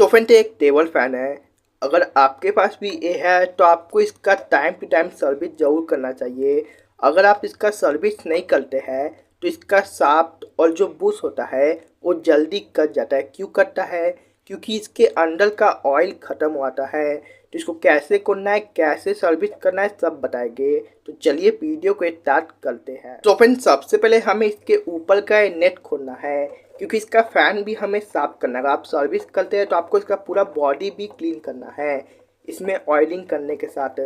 तो फ्रेंड एक table fan है। अगर आपके पास भी ये है तो आपको इसका टाइम टू टाइम सर्विस ज़रूर करना चाहिए। अगर आप इसका सर्विस नहीं करते हैं तो इसका शाफ्ट और जो बुश होता है वो जल्दी कट जाता है। क्यों कटता है? क्योंकि इसके अंदर का ऑयल ख़त्म हो आता है। तो इसको कैसे करना है, कैसे सर्विस करना है, सब बताएंगे। तो चलिए वीडियो को स्टार्ट करते हैं। तो फ्रेंड सबसे पहले हमें इसके ऊपर का नेट खोलना है, क्योंकि इसका फ़ैन भी हमें साफ़ करना है। अगर आप सर्विस करते हैं तो आपको इसका पूरा बॉडी भी क्लीन करना है इसमें ऑयलिंग करने के साथ।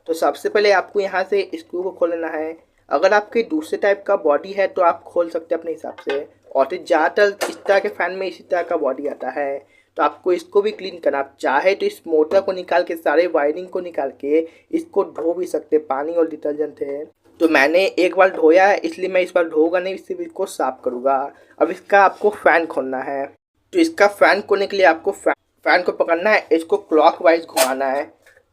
तो सबसे पहले आपको यहाँ से स्क्रू को खोलना है। अगर आपके दूसरे टाइप का बॉडी है तो आप खोल सकते हैं अपने हिसाब से, और तो ज़्यादातर इस तरह के फ़ैन में इसी तरह का बॉडी आता है। तो आपको इसको भी क्लीन करना। आप चाहे तो इस मोटर को निकाल के, सारे वायरिंग को निकाल के इसको धो भी सकते, पानी और डिटर्जेंट है। तो मैंने एक बार धोया है, इसलिए मैं इस बार धोऊंगा नहीं, सिर्फ इसको साफ करूँगा। अब इसका आपको फ़ैन खोलना है। तो इसका फ़ैन खोलने के लिए आपको फ़ैन को पकड़ना है, इसको क्लॉकवाइज घुमाना है।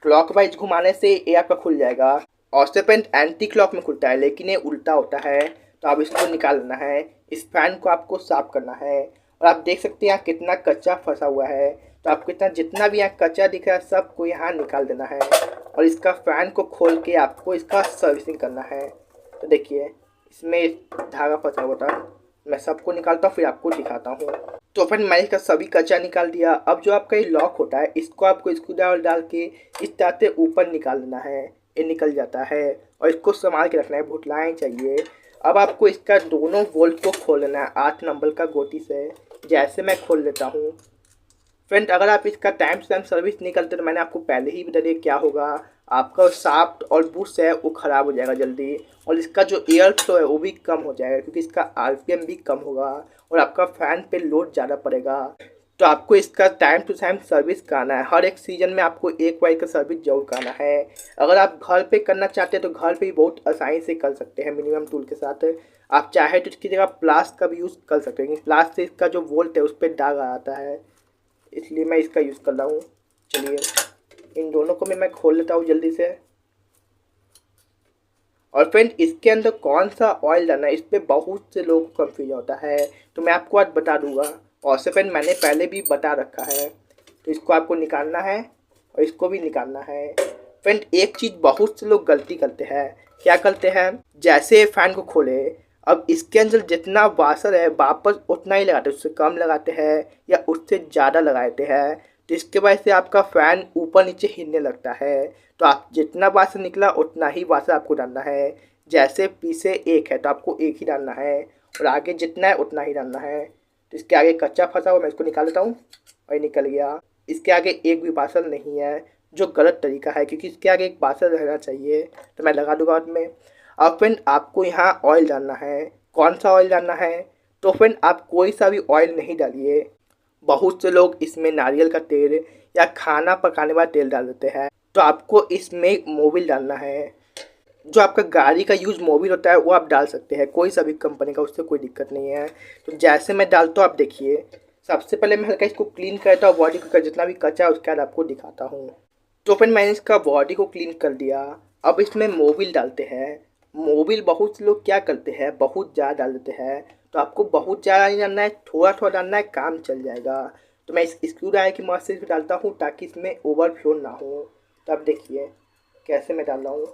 क्लॉकवाइज घुमाने से ये आपका खुल जाएगा। और से पेंट एंटी क्लॉक में खुलता है, लेकिन ये उल्टा होता है। तो आप इसको निकाल लेना है। इस फ़ैन को आपको साफ करना है। और आप देख सकते हैं यहाँ कितना कच्चा फंसा हुआ है। तो आपको जितना भी यहाँ कच्चा दिख रहा है सबको यहाँ निकाल देना है। और इसका फ़ैन को खोल के आपको इसका सर्विसिंग करना है। तो देखिए इसमें धागा फंसा हुआ था, मैं सबको निकालता हूँ फिर आपको दिखाता हूँ। तो फिर मैंने इसका सभी कच्चा निकाल दिया। अब जो आपका ये लॉक होता है इसको आपको स्क्रू डाल के इस तरह से ऊपर निकाल देना है। ये निकल जाता है और इसको संभाल के रखना है, भुटलाना चाहिए। अब आपको इसका दोनों बोल्ट को खोल लेना है 8 नंबर का गोटी से, जैसे मैं खोल लेता हूँ। फ्रेंड अगर आप इसका टाइम टू टाइम सर्विस नहीं करते तो मैंने आपको पहले ही बता दिया क्या होगा। आपका शाफ्ट और बुश है वो ख़राब हो जाएगा जल्दी, और इसका जो एयर फ्लो है वो भी कम हो जाएगा, क्योंकि इसका आरपीएम भी कम होगा और आपका फ़ैन पे लोड ज़्यादा पड़ेगा। तो आपको इसका टाइम टू टाइम सर्विस कराना है। हर एक सीज़न में आपको एक बार का सर्विस जरूर कराना है। अगर आप घर पे करना चाहते हैं तो घर पे भी बहुत आसानी से कर सकते हैं मिनिमम टूल के साथ। आप चाहे तो इसकी जगह प्लास का भी यूज़ कर सकते हैं, प्लास से इसका जो वोल्ट है उस पर दाग आता है, इसलिए मैं इसका यूज़ कर रहा हूँ। चलिए इन दोनों को मैं खोल लेता हूँ जल्दी से। और फ्रेंड इसके अंदर कौन सा ऑयल डालना है इस पर बहुत से लोगों को कन्फ्यूजन होता है, तो मैं आपको आज बता दूंगा। और से फ्रेंड मैंने पहले भी बता रखा है। तो इसको आपको निकालना है और इसको भी निकालना है। फ्रेंड एक चीज़ बहुत से लोग गलती करते हैं। क्या करते हैं? जैसे फ़ैन को खोले, अब इसके अंदर जितना वाशर है वापस उतना ही लगाते हैं, उससे कम लगाते हैं या उससे ज़्यादा लगाते हैं। तो इसके वजह से आपका फ़ैन ऊपर नीचे हिलने लगता है। तो आप जितना वाशर निकला उतना ही वाशर आपको डालना है। जैसे पीछे एक है तो आपको एक ही डालना है, और आगे जितना है उतना ही डालना है। तो इसके आगे कच्चा फंसा हुआ, मैं इसको निकाल लेता हूँ और निकल गया। इसके आगे एक भी वाशर नहीं है, जो गलत तरीका है, क्योंकि इसके आगे एक वाशर रहना चाहिए। तो मैं लगा दूंगा उसमें। अब फ्रेंड आपको यहाँ ऑयल डालना है। कौन सा ऑयल डालना है? तो फ्रेंड आप कोई सा भी ऑयल नहीं डालिए। बहुत से लोग इसमें नारियल का तेल या खाना पकाने वाला तेल डाल देते हैं। तो आपको इसमें मोबिल डालना है। जो आपका गाड़ी का यूज़ मोबिल होता है वो आप डाल सकते हैं, कोई सा भी कंपनी का, उससे कोई दिक्कत नहीं है। तो जैसे मैं डालता हूँ आप देखिए। सबसे पहले मैं हल्का इसको क्लीन करता हूँ, बॉडी को जितना भी कच्चा है उसके बाद आपको दिखाता हूँ। तो फिर मैंने इसका बॉडी को क्लीन कर दिया। अब इसमें मोबिल डालते हैं। मोबिल बहुत से लोग क्या करते हैं, बहुत ज़्यादा डाल देते हैं। तो आपको बहुत ज़्यादा नहीं डालना है, थोड़ा थोड़ा डालना है, काम चल जाएगा। तो मैं इस स्क्रू ड्राइवर की मदद से इसको डालता हूँ ताकि इसमें ओवरफ्लो ना हो। तो आप देखिए कैसे मैं डाल रहा हूँ।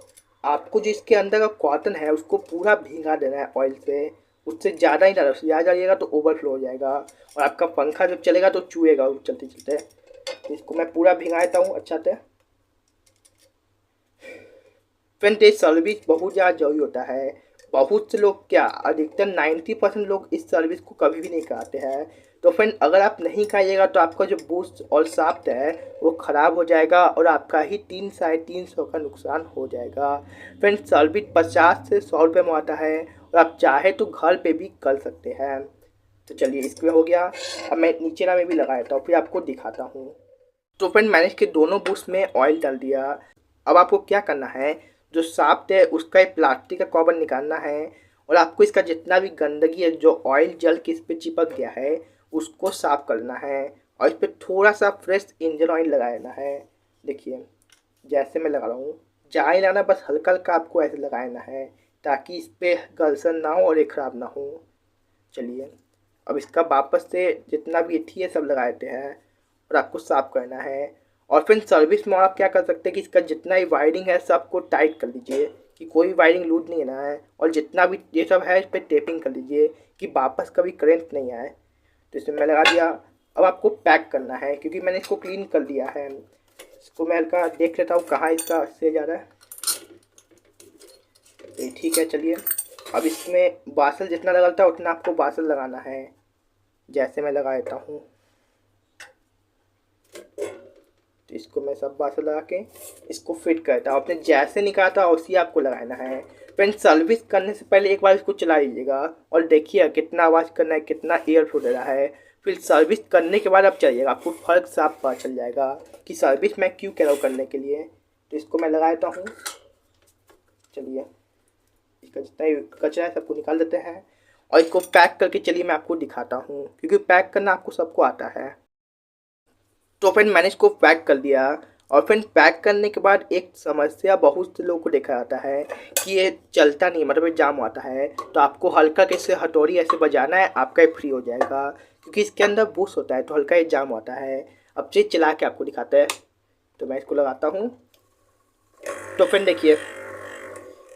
आपको जो इसके अंदर का कॉटन है उसको पूरा भीगा देना है ऑयल से, उससे ज़्यादा ही डालना, उससे ज़्यादा डालिएगा तो ओवरफ्लो हो जाएगा और आपका पंखा जब चलेगा तो चूहेगा चलते चलते। तो इसको मैं पूरा भिगा देता हूँ अच्छा से। फ्रेंड ये सर्विस बहुत ज़्यादा जरूरी होता है। बहुत से लोग क्या, अधिकतर 90% लोग इस सर्विस को कभी भी नहीं कराते हैं। तो फ्रेंड अगर आप नहीं कराइएगा तो आपका जो बूस्ट और शाफ्ट है वो ख़राब हो जाएगा और आपका ही 300-350 का नुकसान हो जाएगा। फ्रेंड सर्विस 50 से 100 रुपये में आता है, और आप चाहे तो घर पे भी कर सकते हैं। तो चलिए इसमें हो गया। अब मैं नीचे ना में भी लगा देता हूँ फिर आपको दिखाता हूँ। तो फ्रेंड मैंने इसके दोनों बुश में ऑयल डाल दिया। अब आपको क्या करना है, जो शाफ्ट है उसका एक प्लास्टिक का कवर निकालना है, और आपको इसका जितना भी गंदगी है, जो ऑयल जल के इस पर चिपक गया है, उसको साफ करना है। और इस पर थोड़ा सा फ्रेश इंजन ऑयल लगा लेना है। देखिए जैसे मैं लगा रहा हूँ, ज़्यादा नहीं लगाना, बस हल्का हल्का आपको ऐसे लगाना है ताकि इस पर घर्षण ना हो और ये ख़राब ना हो। चलिए अब इसका वापस से जितना भी थी है सब लगा देते हैं, और आपको साफ़ करना है। और फिर सर्विस में आप क्या कर सकते हैं कि इसका जितना भी वायरिंग है सबको टाइट कर लीजिए कि कोई वायरिंग लूज नहीं ना है, और जितना भी ये सब है इस पर टेपिंग कर लीजिए कि वापस कभी करंट नहीं आए। तो इसमें मैं लगा दिया। अब आपको पैक करना है क्योंकि मैंने इसको क्लीन कर दिया है। इसको मैं हल्का देख लेता हूँ कहाँ इसका से जा रहा है। तो ठीक है, चलिए। अब इसमें बासल जितना लगाता है उतना आपको बासल लगाना है, जैसे मैं लगा देता हूँ। तो इसको मैं सब बासल लगा के इसको फिट करता हूँ। आपने जैसे निकाला था उसी आपको लगाना है। फ्रेंड, सर्विस करने से पहले एक बार इसको चला लीजिएगा और देखिए कितना आवाज़ करना है, कितना एयर फ्लो दे रहा है। फिर सर्विस करने के बाद आप चलिएगा, आपको फ़र्क साफ पता चल जाएगा कि सर्विस मैं क्यों कह रहा हूँ करने के लिए। तो इसको मैं लगा देता हूँ। चलिए, इसका जितना ही कचरा है सबको निकाल देते हैं और इसको पैक करके चलिए मैं आपको दिखाता हूँ, क्योंकि पैक करना आपको सबको आता है। तो फ्रेंड, मैंने इसको पैक कर दिया। और फ्रेंड, पैक करने के बाद एक समस्या बहुत से लोगों को देखा जाता है कि ये चलता नहीं, मतलब ये जाम आता है। तो आपको हल्का कैसे हथौड़ी ऐसे बजाना है, आपका ये फ्री हो जाएगा, क्योंकि इसके अंदर बुश होता है तो हल्का ये जाम आता है। अब चीज़ चला के आपको दिखाते हैं। तो मैं इसको लगाता हूँ। तो फ्रेंड देखिए,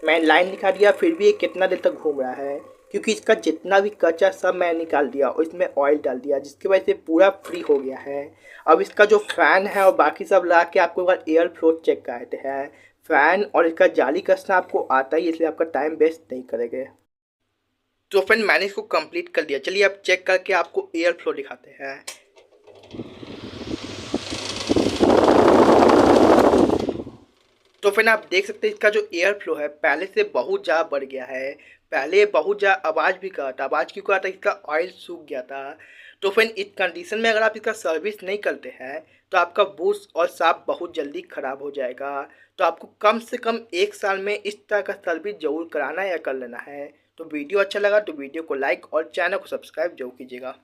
मैं लाइन दिखा दिया, फिर भी ये कितना देर तक घूम रहा है, क्योंकि इसका जितना भी कचरा सब मैं निकाल दिया और इसमें ऑयल डाल दिया, जिसकी वजह से पूरा फ्री हो गया है। अब इसका जो फ़ैन है और बाकी सब ला के आपको एक बार एयर फ्लो चेक कराते हैं। फ़ैन और इसका जाली कसना आपको आता ही, इसलिए आपका टाइम वेस्ट नहीं करेंगे। तो फ्रेंड, मैंने इसको कंप्लीट कर दिया। चलिए अब चेक करके आपको एयर फ्लो दिखाते हैं। तो फिर आप देख सकते हैं इसका जो एयर फ्लो है पहले से बहुत ज़्यादा बढ़ गया है। पहले बहुत ज़्यादा आवाज़ भी कर रहा था। आवाज़ क्यों कर रहा था? इसका ऑयल सूख गया था। तो फिर इस कंडीशन में अगर आप इसका सर्विस नहीं करते हैं तो आपका बुश और साफ बहुत जल्दी ख़राब हो जाएगा। तो आपको कम से कम 1 साल में इस तरह का सर्विस ज़रूर कराना या कर लेना है। तो वीडियो अच्छा लगा तो वीडियो को लाइक और चैनल को सब्सक्राइब जरूर कीजिएगा।